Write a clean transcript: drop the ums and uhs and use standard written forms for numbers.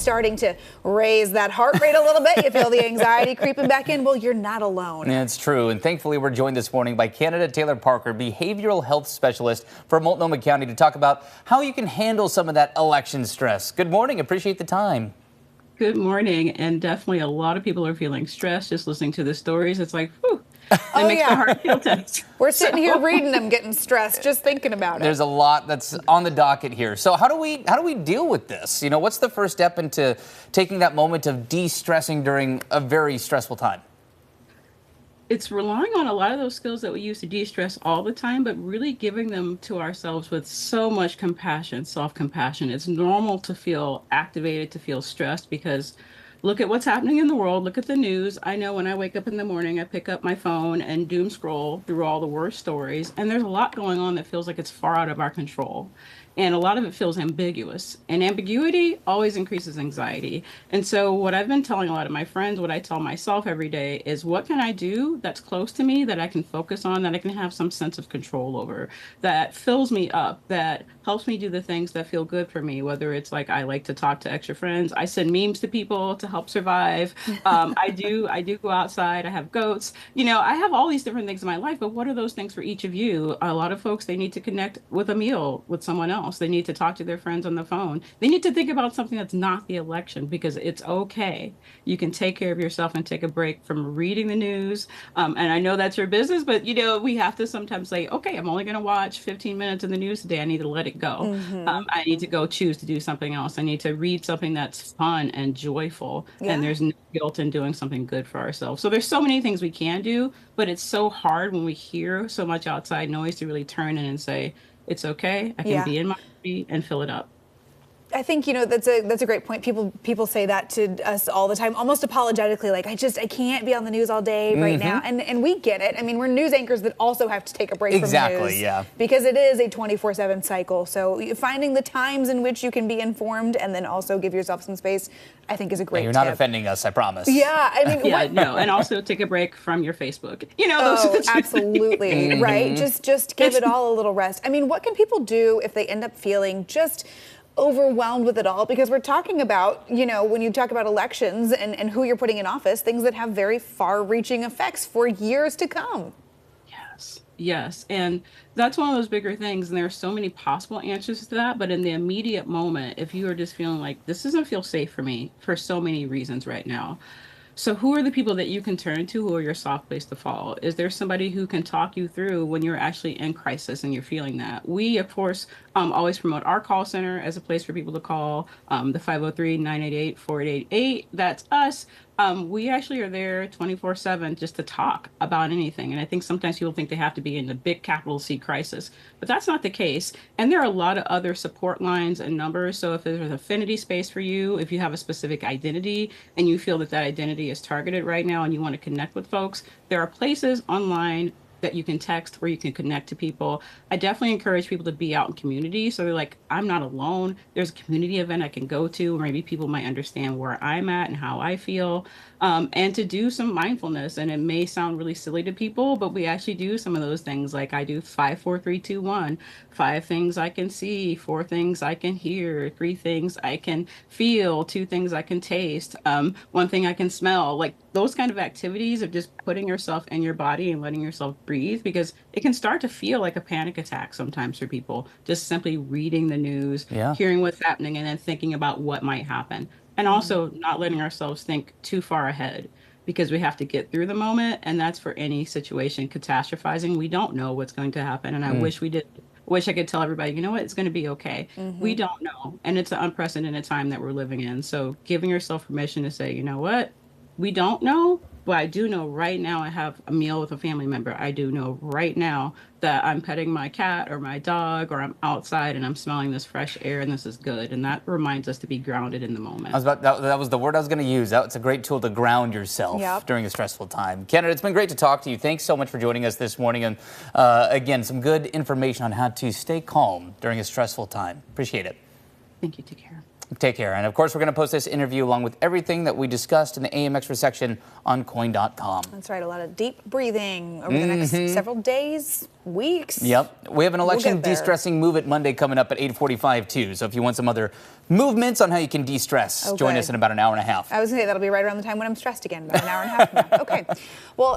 starting to raise that heart rate a little bit. You feel the anxiety creeping back in. Well, you're not alone. Yeah, it's true. And thankfully, we're joined this morning by Candidate Taylor Parker, behavioral health specialist for Multnomah County, to talk about how you can handle some of that election stress. Good morning. Appreciate the time. Good morning. And definitely a lot of people are feeling stressed just listening to the stories. It's like, whew, it makes the heart feel tense. We're sitting here reading them, getting stressed, just thinking about it. There's a lot that's on the docket here. So how do we deal with this? You know, what's the first step into taking that moment of de-stressing during a very stressful time? It's relying on a lot of those skills that we use to de-stress all the time, but really giving them to ourselves with so much compassion, self-compassion. It's normal to feel activated, to feel stressed, because look at what's happening in the world. Look at the news. I know when I wake up in the morning, I pick up my phone and doom scroll through all the worst stories. And there's a lot going on that feels like it's far out of our control. And a lot of it feels ambiguous. And ambiguity always increases anxiety. And so what I've been telling a lot of my friends, what I tell myself every day is, what can I do that's close to me, that I can focus on, that I can have some sense of control over, that fills me up, that helps me do the things that feel good for me, whether it's like I like to talk to extra friends, I send memes to people to help survive. I do go outside, I have goats. You know, I have all these different things in my life, but what are those things for each of you? A lot of folks, they need to connect with a meal with someone else. They need to talk to their friends on the phone. They need to think about something that's not the election, because it's okay. You can take care of yourself and take a break from reading the news. And I know that's your business, but you know, we have to sometimes say, okay, I'm only going to watch 15 minutes of the news today. I need to let it go. I need to go choose to do something else. I need to read something that's fun and joyful. Yeah. And there's no guilt in doing something good for ourselves. So there's so many things we can do, but it's so hard when we hear so much outside noise to really turn in and say, it's okay. I can be in my body and fill it up. I think, you know, that's a great point. People say that to us all the time, almost apologetically, like, I can't be on the news all day right now. And we get it. I mean, we're news anchors that also have to take a break from the news. Yeah. Because it is a 24/7 cycle. So finding the times in which you can be informed and then also give yourself some space, I think, is a great You're tip. not offending us, I promise. Yeah, I mean, no, and also take a break from your Facebook. You know, those absolutely, right? Just give it all a little rest. I mean, what can people do if they end up feeling just overwhelmed with it all? Because we're talking about, you know, when you talk about elections and who you're putting in office, things that have very far-reaching effects for years to come. Yes. And that's one of those bigger things. And there are so many possible answers to that. But in the immediate moment, if you are just feeling like this doesn't feel safe for me for so many reasons right now. So who are the people that you can turn to? Who are your soft place to fall? Is there somebody who can talk you through when you're actually in crisis and you're feeling that? We, of course, always promote our call center as a place for people to call, the 503-988-4888. That's us. We actually are there 24/7 just to talk about anything. And I think sometimes people think they have to be in the big capital C crisis, but that's not the case. And there are a lot of other support lines and numbers. So if there's an affinity space for you, if you have a specific identity and you feel that that identity is targeted right now and you want to connect with folks, there are places online that you can text where you can connect to people. I definitely encourage people to be out in community. So they're like, I'm not alone. There's a community event I can go to, or maybe people might understand where I'm at and how I feel. And to do some mindfulness. And it may sound really silly to people, but we actually do some of those things. Like I do 5, 4, 3, 2, 1, 5 things I can see, 4 things I can hear, 3 things I can feel, 2 things I can taste, 1 thing I can smell. Like those kind of activities of just putting yourself in your body and letting yourself breathe, because it can start to feel like a panic attack sometimes for people, just simply reading the news, hearing what's happening, and then thinking about what might happen. And also not letting ourselves think too far ahead, because we have to get through the moment. And that's for any situation. Catastrophizing, we don't know what's going to happen. And I wish we did. Wish I could tell everybody, you know what, it's going to be okay. We don't know. And it's an unprecedented time that we're living in. So giving yourself permission to say, you know what, we don't know, but I do know right now I have a meal with a family member. I do know right now that I'm petting my cat or my dog, or I'm outside and I'm smelling this fresh air and this is good. And that reminds us to be grounded in the moment. That was the word I was going to use. That's a great tool to ground yourself during a stressful time. Candidate, it's been great to talk to you. Thanks so much for joining us this morning. And again, some good information on how to stay calm during a stressful time. Appreciate it. Thank you. Take care. Take care. And of course, we're going to post this interview along with everything that we discussed in the AM Extra section on coin.com. That's right. A lot of deep breathing over the next several days, weeks. Yep. We have an election get there. de-stressing Move It Monday coming up at 8:45 too. So if you want some other movements on how you can de-stress, join us in about an hour and a half. I was going to say that'll be right around the time when I'm stressed again, about an hour and a half from now. Okay. Well,